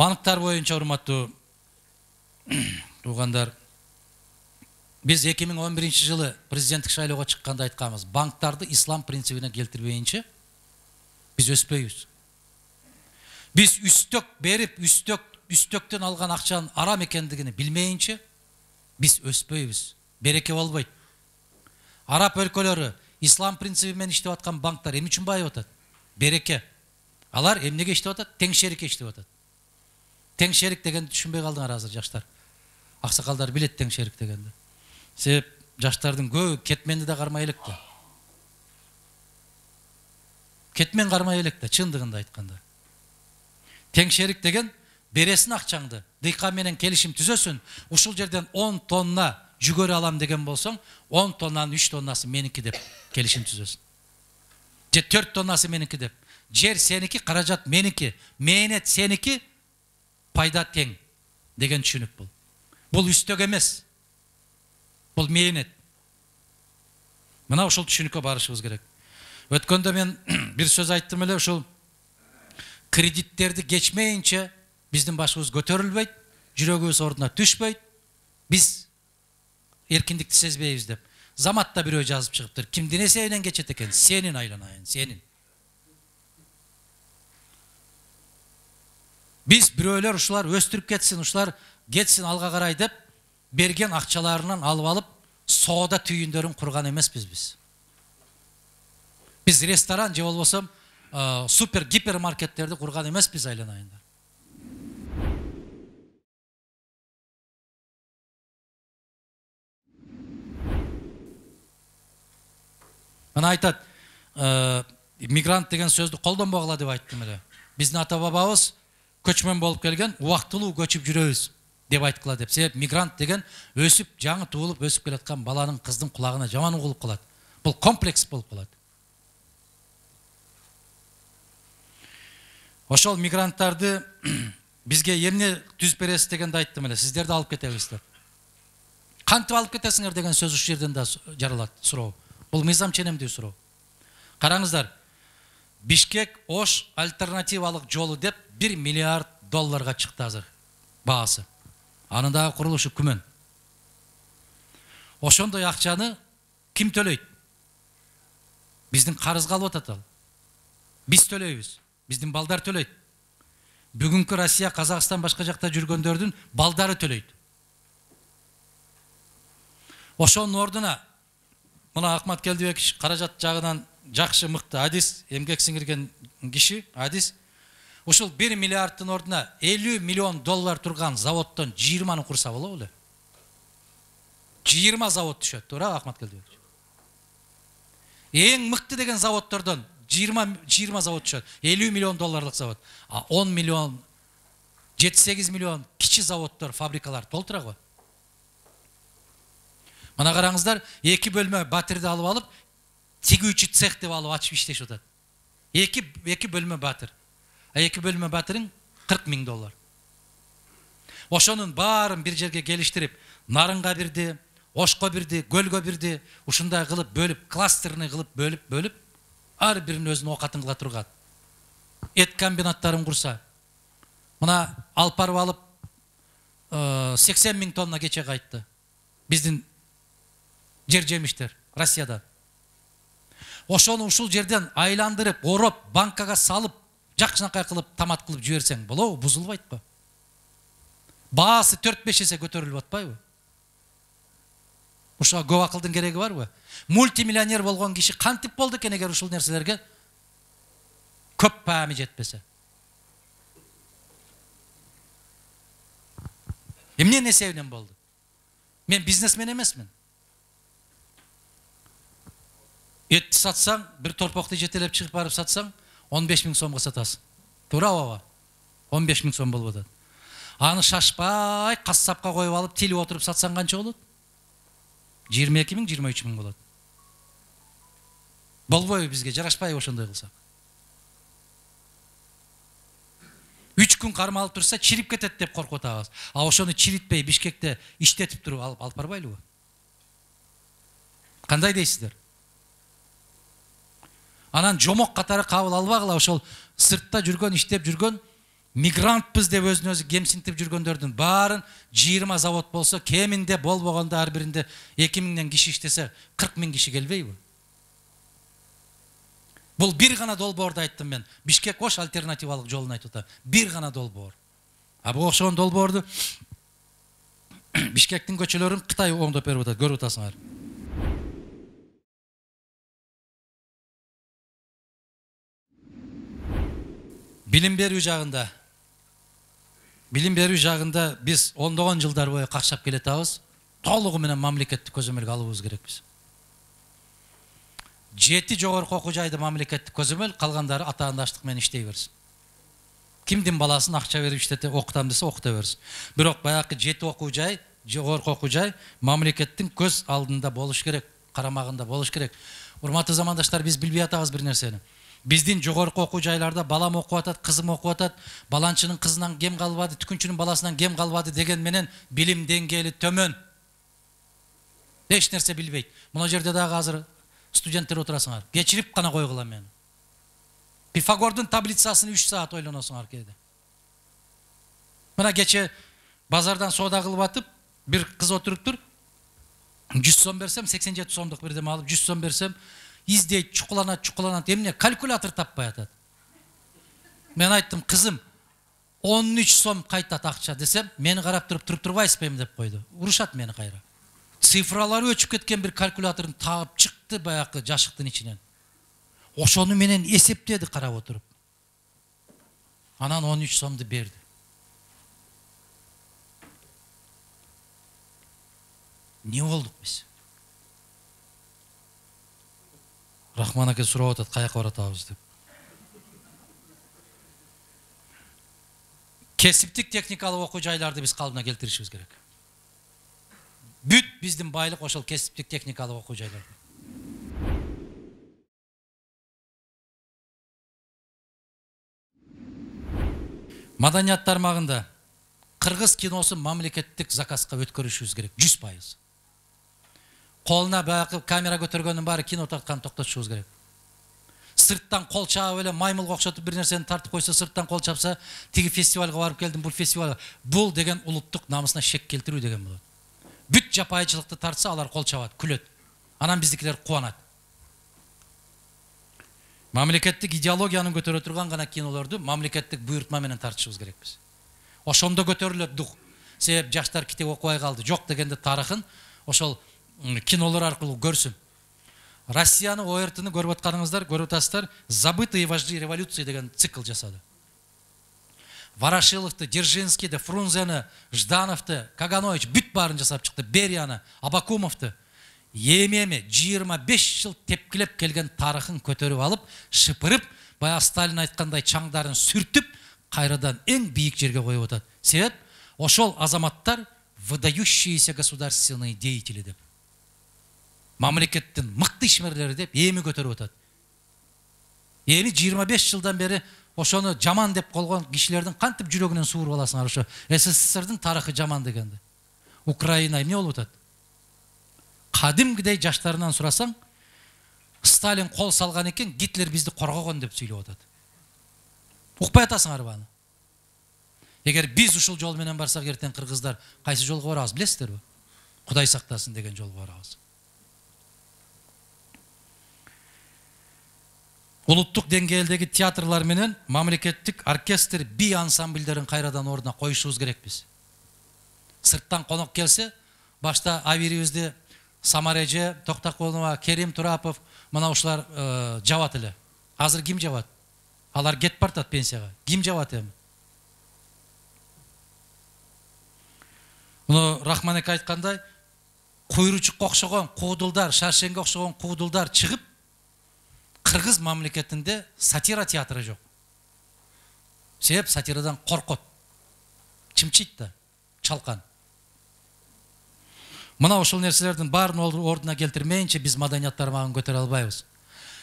Банктар боюнча урматтуу туугандар, биз 2011 жылы президенттик шайлоого чыкканда айтканбыз, банктарды ислам принцибине келтирбейинче биз өспөйбүз. Биз үстөк берип, үстөктөн алган акчанын арам экендигини билмейинче биз өспөйбүз. Береке болбойт. Араб өлкөлөрү ислам принциби менен иштеп аткан банктар эмне үчүн байып атат? Береке. Алар эмнеге иштеп атат? Тең шерикке иштеп атат. Тең шерик дегенди түшүнбөй калдыңар азыр жаштар. Аксакалдар билет тең шерик дегенди. Себеп жаштардын көбү кетменди да кармай элек да. Кетмен кармай элек да, чындыгында айтканда. Тең шерик деген бересин акчаңды, дыйкан менен келишим түзөсүн, ушул жерден 10 тонна жүгөрү алам деген болсоң, 10 тоннанын 3 тоннасы меники деп келишим түзөсүн. Же 4 тоннасы меники деп. Жер сеники, каражат меники, мээнет сеники, пайда тең деген түшүнүк бул. Бул үстөк эмес. Бул мээнет. Мына ушул түшүнүккө барышыбыз керек. Өткөндө мен бир сөз айттым эле, ушул кредиттерди кечмейинче биздин башыбыз көтөрүлбөйт, жүрөгүбүз ордуна түшпөйт, биз эркиндикти сезбейбиз деп. Заматта бирөө жазып чыгыптыр. Кимдин эсебинен кечет экен? Сенин айланайын, сенин. Биз бирөөлөр ушулар өстүрүп кетсин, ушулар кетсин алга карай деп берген акчаларынан алып соода түйүндөрүн курган эмеспиз биз. Биз ресторан же болбосо супер гипермаркеттерди курган эмеспиз айланайында. Мына айтат, мигрант деген сөздү колдонбогула деп айттым эле. Биздин ата бабабыз көчмөн болуп келген, убактылуу көчүп жүрөбүз деп айткыла деп. Себеп мигрант деген өсүп, жаңы туулуп, өсүп келаткан баланын, кыздын кулагына жаман угулуп калат. Бул комплекс болуп калат. Ошол мигранттарды бизге эмне түзүп бересиз дегенде айттым эле, сиздерди алып кетебиз деп. Кантип алып кетесиңер деген сөз ушул жерден да жаралат, суроо. Бул мыйзам ченемдүү суроо. Караңыздар, Бишкек Ош альтернативалык жолу деп 1 миллиард долларга чыкты азыр баасы. Анын дагы курулушу күмөн. Ошондой акчаны ким төлөйт? Биздин карызга алып атат ал. Биз төлөйбүз. Биздин балдар төлөйт. Бүгүнкү Россия, Казакстан, башка жакта жүргөндөрдүн балдары төлөйт. Ошонун ордуна мына Акмат Келдибеков каражат жагынан жакшы мыкты адис, эмгек сиңирген киши, адис. Ушул 1 миллиардтын ордуна 50 миллион доллар турган заводдон 20-ны курса болобу эле? 20 завод түшөт, туура Акмат Келдибеков. Эң мыкты деген заводдордон 20 завод түшөт. 50 миллион долларлык завод. 10 миллион, 7-8 миллион кичи заводдор, фабрикалар толтура го. Мына караңыздар, 2 бөлмө батирди алып, тигүүчү цех деп алып ачып иштешип атат. 2 бөлмө батир. 2 бөлмө батирин 40 000 доллар. Ошонун баарын бир жерге келиштирип, Нарынга бирди, Ошко бирди, Көлгө бирди, ушундай кылып бөлүп, кластерный кылып бөлүп, ар биринин өзүнүн оокатын кыла турган. Эт комбинаттарын курса. Мына Алпарып алып 80 000 тонна кече кайтты. Биздин жер жемиштер Россияда. Ошону ушул жерден айландырып, ороп, банкага салып, жакшынакай кылып, тамат кылып жиберсең болобу, бузулбайт го. Баасы 4-5 эсе көтөрүлүп атпайбы? Ушуга көп акылдын кереги барбы? Мультимиллионер болгон киши кантип болду экен эгер ушул нерселерге көп паами жетпесе? Эмненин эсебинен болду? Мен бизнесмен эмесмин. Этти сатсаң, бир торпокту жетелеп чыгып барып сатсаң, 15 000 сомго сатасың. Туура баба? 15 000 сом болуп атат. Аны шашпай, кассапка коюп алып, тилип отуруп сатсаң канча болот? 22 000, 23 000 болот. Болбойбу бизге, жарашпайбы ошондой кылсак? 3 күн кармалып турса, чирип кетет деп коркуп атабыз. А ошону чиритпей Бишкекте иштетип туруп алып барбайлыбы? Кандай дейсиздер? Анан жомок катары кабыл албагыла, ошол сыртта жүргөн, иштеп жүргөн мигрантпыз деп өзүн өзү кемсинтип жүргөндөрдүн баарын 20 завод болсо, кеминде болбогондо ар биринде 2000 киши иштесе 40 000 киши келбейби? Бул бир гана долбоорду айттым мен. Бишкек Ош альтернативалык жолун айтып атам. Бир гана долбоор. А бул окшогон долбоорду Бишкектин көчөлөрүн Кытай оңдоп берип атат, көрүп атасыңар. Билим берүү жагында биз ондогон жылдар бою какшап келатабыз. Толугу менен мамлекеттик көзөмөлгө алыбыз керекпиз. 7 жогорку окуу жайды мамлекеттик көзөмөл, калгандары атаандаштык менен иштей берсин. Кимдин баласын акча берип иштете окутам десе окута берсин. Бирок баягы 7 окуу жай, жогорку окуу жай мамлекеттин көз алдында болуш керек, карамагында болуш керек. Урматтуу замандаштар, биз билбей атабыз бир нерсени. Биздин жогорку окуу жайларда балам окуп атат, кызым окуп атат, баланчынын кызынан кем калбады, түкүнчүнүн баласынан кем калбады деген менен билим деңгээли төмөн. Эч нерсе билбейт. Мына жерде дагы азыр студенттер отурасыңар. Кечирип гана койгула мени. Пифагордун таблицасын 3 саат ойлоносуңар кээде. Мына кече базардан соода кылып атып, бир кыз отуруптур. 100 сом берсем, 87 сомдук бирдеме алып, 100 сом берсем, издейт, чукуланат, эмне калькулятор таппай атат. Мен айттым, кызым, 13 сом кайтат акча десем, мени карап туруп турбайсызбы деп койду. Урушат мени кайра. Цифралары өчүп кеткен бир калькуляторун таап чыкты баягы жашыктын ичинен. Ошону менен эсептеди карап отуруп. Анан 13 сомду берди. Не болдук биз? Рахман аке сурап атат, каяка баратабыз деп. Кесиптик техникалык окуу жайларды биз калыбына келтиришибиз керек. Бүт биздин байлык ошол кесиптик техникалык окуу жайларда. Маданият тармагында кыргыз киносун мамлекеттик заказга өткөрүшүбүз керек, 100%. Колуна баягы камера көтөргөндүн баары кино тарткан токтотушубуз керек. Сырттан кол чаап эле маймылга окшотуп бир нерсени тартып койсо, сырттан кол чапса, тиги фестивалга барып келдим, бул фестивалга. Бул деген улуттук намысына шек келтирүү деген болот. Бүт жапайычылыкты тартса, алар кол чабат, күлөт. Анан биздикилер кубанат. Мамлекеттик идеологиянын көтөрө турган гана кинолорду мамлекеттик буйртма менен тартышыбыз керекпиз. Ошондо көтөрүлөт дух. Себеп жаштар китеп окубай калды. Жок дегенде тарыхын ошол кинолор аркылуу көрсүн. Россияны, ОРТны көрүп атканыңыздар, көрүп атасыздар, «Забытые вожди революции» деген цикл жасады. Ворошиловду, Дзержинскийди, Фрунзени, Ждановду, Каганович бүт баарын жасап чыкты. Берияны, Абакумовду. Эми 25 жыл тепкилеп келген тарыхын көтөрүп алып, шыпырып, баягы Сталин айткандай чаңдарын сүртүп, кайрадан эң бийик жерге коюп атат. Себеп ошол азаматтар выдающиеся государственные деятели деп. Мамлекеттин мыкты ишмерлери деп эми көтөрүп атат. Эми 25 жылдан бери ошону жаман деп колгон кишилердин кантип жүрөгүнөн сууруп аласыңар ошо СССРдин тарыхы жаман дегенде. Украина эмне болуп атат? Кадимгидей жаштарынан сурасаң, Сталин кол салган экен, Гитлер бизди коргогон деп сүйлөп атат. Укпай атасыңар баны. Эгер биз ушул жол менен барсак, эртең кыргыздар кайсы жолго барабыз билесиздерби? Кудай сактасын деген жолго барабыз. Улуттук деңгээлдеги театрлар менен мамлекеттик оркестр, би ансамбльдерин кайрадан ордуна коюшубуз керекпиз. Сырттан конок келсе, башта авирибизди Самареже, Токтакулова, Керим Турапов, мына ушулар жабат эле. Азыр ким жабат? Алар кетип бартат пенсияга. Ким жабат эми? Муну Рахман аке айткандай, куйручукка окшогон куудулдар, Шаршенге окшогон куудулдар чыгып, кыргыз мамлекетинде сатира театры жок. Себеп сатирадан коркот. Чымчыйт да, чалкан. Мына ошол нерселердин баарын ордуна келтирмейинче биз маданият тармагын көтөрө албайбыз.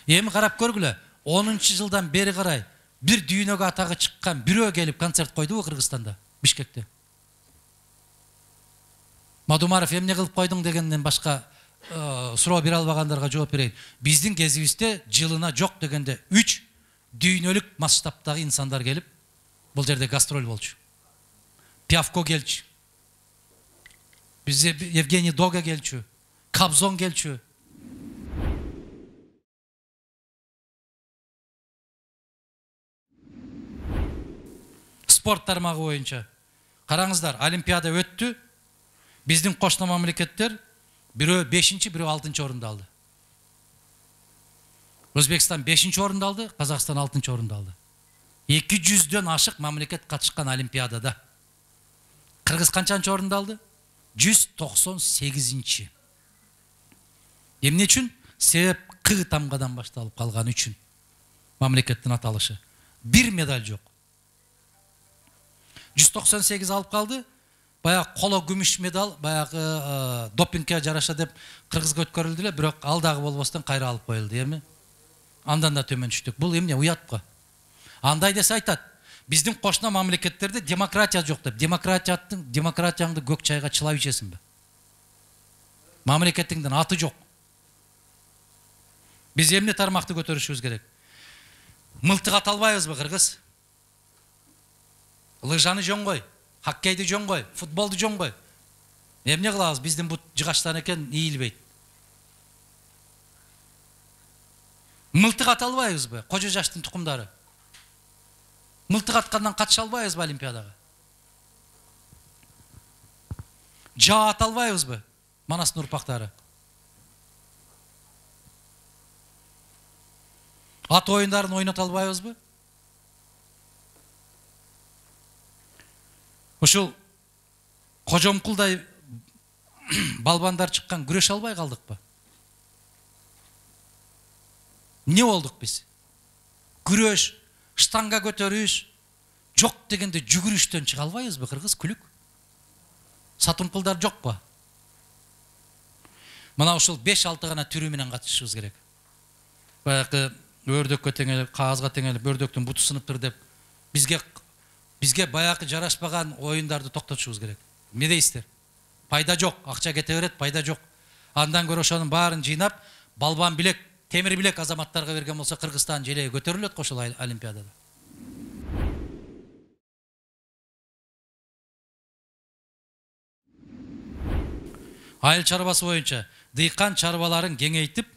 Эми карап көргүлө, 10-жылдан бери карай бир дүйнөгө атагы чыккан бирөө келип концерт койдубу Кыргызстанда, Бишкекте? Мадумаров эмне кылып койдуң дегенден башка суроо бере албагандарга жооп берейин. Биздин кезибизде жылына жок дегенде 3 дүйнөлүк масштабтагы инсандар келип Бул жерде гастроль болчу. Пиавко келчү. Бизде Евгений Дога келчү. Кобзон келчү. Спорт тармагы боюнча караңыздар, Олимпиада өттү. Биздин кошуна мамлекеттер бирөө 5-чи, бирөө 6-чы орунду алды. Өзбекстан 5-чи орунду алды, Казакстан 6-чы орунду алды. 200дөн ашык мамлекет катышкан Олимпиадада. Кыргыз канчанчы орунду алды? 198-чи. Эмне үчүн? Себеп К тамгадан башталып калган үчүн. Мамлекеттин аталышы. Бир медаль жок. 198 алып калды. Баягы коло күмүш медаль, баягы допингке жараша деп Кыргызга өткөрүлдү эле, бирок ал дагы болбостон кайра алып коюлду, эми. Андан да төмөн түштүк. Бул эмне уятпы? Андай десе айтат. Биздин кошуна мамлекеттерде демократия жок деп. Демократияңды көк чайга чылап ичесиңби? Мамлекетиңдин аты жок. Биз эмне тармакты көтөрүшүбүз керек? Мылтык ата албайбызбы, Кыргыз? Лыжаны жоңгой, хоккейди жоңгой, футболду жоңгой. Эмне кылабыз? Биздин бут жыгаштан экен ийилбейт. Мылтык ата албайбызбы? Кожо жаштын тукумдары. Мылтык аткандан катыша албайбызбы Олимпиадага? Жаа ата албайбызбы? Манастын урпактары. Ат оюндарын ойната албайбызбы? Ушул кожомкулдай балбандар чыккан күрөш албай калдыкпы? Не болдук биз? Күрөш, штанга көтөрүш, жок дегенде жүгүрүштөн чыга албайбызбы, Кыргыз күлүк? Сатымкулдар жокпу? Мына ушул 5-6 гана түрү менен катышыбыз керек. Баягы өрдөккө теңелип, кагазга теңелип, өрдөктүн буту сыныптыр деп бизге баягы жарашпаган оюндарды токтотушубуз керек. Эмне дейсиздер? Пайда жок, акча кете берет, пайда жок. Андан көрө ошонун баарын жыйнап, балбан билек, темир билек азаматтарга берген болсо Кыргызстан желеги көтөрүлөт кошул Олимпиадада. Айыл чарбасы боюнча дыйкан чарбаларын кеңейтип,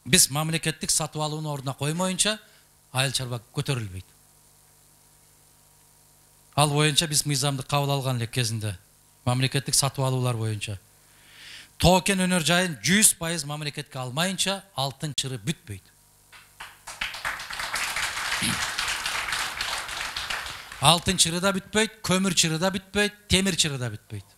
биз мамлекеттик сатып алуунун ордуна коймоюнча айыл чарба көтөрүлбөйт. Ал боюнча биз мыйзамды кабыл алган элек кезинде. Мамлекеттик сатып алуулар боюнча. Тоо-кен өнөр жайын 100% мамлекетке алмайынча алтын чыры бүтпөйт. Алтын чыры да бүтпөйт, көмүр чыры да бүтпөйт, темир чыры да бүтпөйт.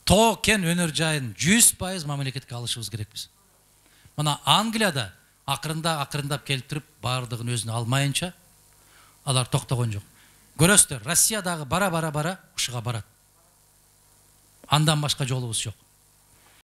Тоо-кен өнөр жайын 100% мамлекетке алышыбыз керекпиз. Мына Англияда акырындап келип туруп баардыгын өзүнө алмайынча алар токтогон жок. Көрөсүздөр, Россиядагы бара ушуга барат. Андан башка жолубуз жок.